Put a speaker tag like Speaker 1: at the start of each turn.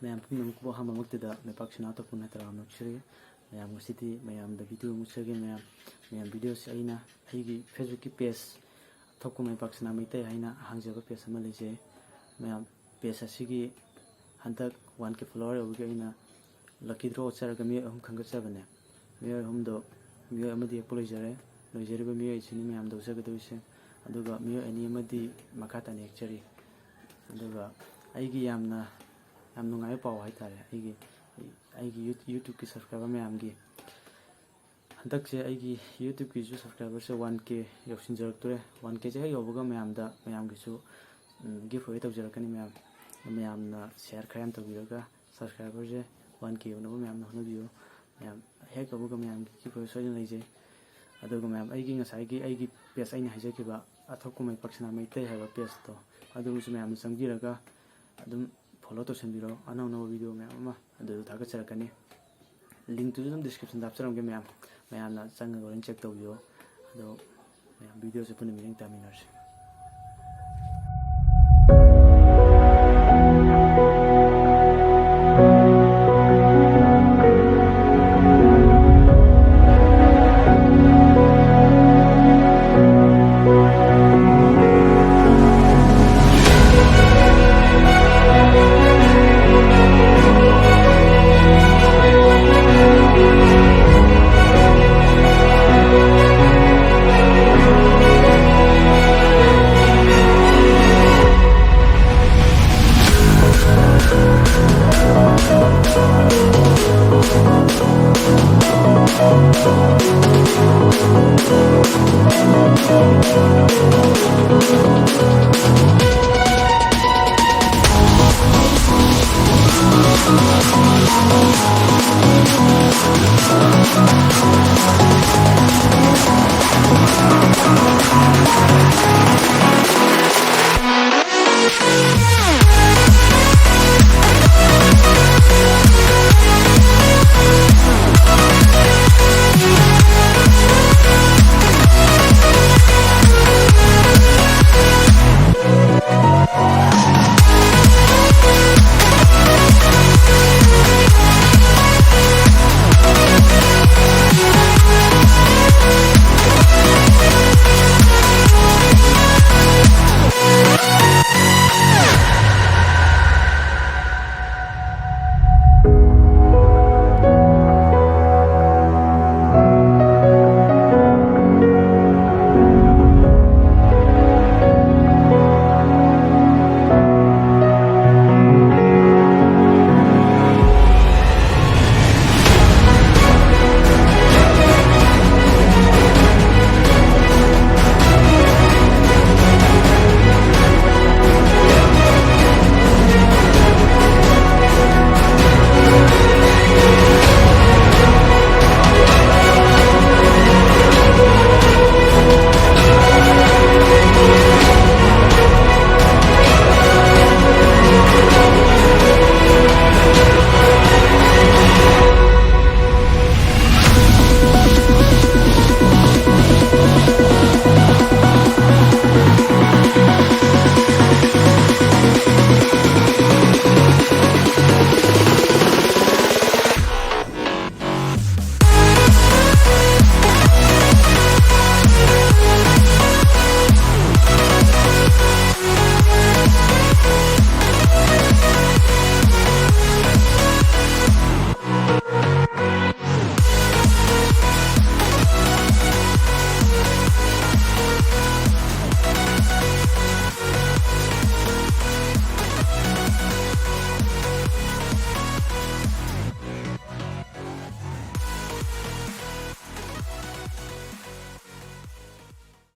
Speaker 1: ꯃꯌꯥꯝ ꯄꯨꯝꯅꯃꯛꯄꯨ ꯑꯍꯥꯟꯕꯃꯛꯇꯗ ꯂꯩꯄꯥꯛꯁꯤꯅ ꯑꯇꯣꯞꯄꯅ ꯇꯔꯥꯝꯅ ꯑꯣꯛꯆꯔꯤ ꯃꯌꯥꯝ ꯉꯁꯤꯗꯤ ꯃꯌꯥꯝꯗ ꯚꯤꯗꯤꯑꯣ ꯑꯃꯨꯛꯆꯒꯦ ꯃꯌꯥꯝ ꯚꯤꯗꯤꯑꯣꯁꯤ ꯑꯩꯅ ꯑꯩꯒꯤ ꯐꯦꯁꯕꯨꯛꯀꯤ ꯄꯦꯖ ꯊꯣꯛꯄ ꯃꯩꯄꯥꯛꯁꯤꯅ ꯃꯩꯇꯩ ꯍꯥꯏꯅ ꯍꯥꯡꯖꯕ ꯄꯦꯖ ꯑꯃ ꯂꯩꯖꯩ ꯃꯌꯥꯝ ꯄꯦꯖ ꯑꯁꯤꯒꯤ ꯍꯟꯗꯛ 1K ꯐꯣꯂꯣꯋꯔ ꯌꯧꯕꯒꯤ ꯑꯩꯅ ꯂꯛꯀꯤ ꯗ꯭ꯔꯣ ꯑꯣꯠꯆꯔꯒ ꯃꯤꯑꯣꯏ 6 ꯈꯟꯒꯠꯆꯕꯅꯦ ꯃꯤꯑꯣꯏ 6ꯗꯣ ꯃꯤꯑꯣꯏ ꯑꯃꯗꯤ ꯌꯦꯛꯄ ꯂꯣꯏꯖꯔꯤꯕ ꯃꯤꯑꯣꯏꯁꯤꯅꯤ ꯃꯌꯥꯝ ꯇꯧꯖꯒꯗꯧꯔꯤꯁꯦ ꯑꯗꯨꯒ ꯃꯤꯑꯣꯏ 2 ꯑꯃꯗꯤ ꯃꯈꯥ ꯇꯥꯅ ꯌꯦꯛꯆꯔꯤ ꯑꯗꯨꯒ ꯑꯩꯒꯤ ꯌꯥꯝ ꯅꯨꯡꯉꯥꯏꯕ ꯄꯥꯎ ꯍꯥꯏꯇꯥꯔꯦ ꯑꯩꯒꯤ ꯌꯨꯇ꯭ꯌꯨꯕꯀꯤ ꯁꯕꯁꯀ꯭राꯏꯕꯔ ꯃꯌꯥꯝꯒꯤ ꯍꯟꯗꯛꯁꯦ ꯑꯩꯒꯤ ꯌꯨꯇ꯭ꯌꯨꯕꯀꯤꯁꯨ ꯁꯕꯁꯀ꯭राꯏꯕꯔꯁꯦ 1K ꯌꯧꯁꯤꯟꯖꯔꯛꯇꯣꯔꯦ 1Kꯁꯦ ꯍꯦꯛ ꯌꯧꯕꯒ ꯃꯌꯥꯝꯒꯤꯁꯨ ꯒꯤꯐ ꯑꯋꯦ ꯇꯧꯖꯔꯛꯀꯅꯤ ꯃꯌꯥꯝꯅ ꯁꯤꯌꯔ ꯈꯔ ꯌꯥꯝ ꯇꯧꯕꯤꯔꯒ ꯁꯕꯁꯀ꯭राꯏꯕꯔꯁꯦ 1K ꯌꯧꯅꯕ ꯃꯌꯥꯝꯅ ꯍꯣꯠꯅꯕꯤꯌꯨ ꯃꯌꯥꯝ ꯍꯦꯛ ꯌꯧꯕꯒ ꯃꯌꯥꯝꯒꯤ ꯒꯤꯐ ꯑꯋꯦ ꯁꯣꯏꯗꯅ ꯂꯩꯖꯩ ꯑꯗꯨꯒ ꯃꯌꯥꯝ ꯑꯩꯒꯤ ꯄꯦꯖ ꯑꯩꯅ ꯍꯥꯏꯖꯈꯤꯕ ꯑꯊꯣꯛꯄ ꯃꯩꯄꯥꯛꯁꯤꯅ ꯃꯩꯇꯩ ꯍꯥꯏꯕ ꯄꯦꯖꯇꯣ ꯑꯗꯨꯒꯤꯁꯨ ꯃꯌꯥꯝꯅ ꯆꯪꯕꯤꯔꯒ ꯑꯗꯨꯝ ꯐꯣꯂꯣ ꯇꯧꯁꯟꯕꯤꯔꯣ ꯑꯅꯧ ꯚꯤꯗꯤꯑꯣ ꯃꯌꯥꯝ ꯑꯃ ꯑꯗꯨꯗ ꯊꯥꯒꯠꯆꯔꯛꯀꯅꯤ ꯂꯤꯡꯛꯇꯨꯁꯨ ꯑꯗꯨꯝ ꯗꯤꯁꯀ꯭ꯔꯤꯞꯁꯟꯗ ꯍꯥꯞꯆꯔꯝꯒꯦ ꯃꯌꯥꯝꯅ ꯆꯪꯉꯒ ꯂꯣꯏꯅ ꯆꯦꯛ ꯇꯧꯕꯤꯌꯣ ꯑꯗꯣ ꯃꯌꯥꯝ ꯚꯤꯗꯤꯑꯣꯁꯦ ꯄꯨꯟꯅ ꯃꯤꯠꯌꯦꯡ ꯇꯥꯃꯤꯟꯅꯔꯁꯤ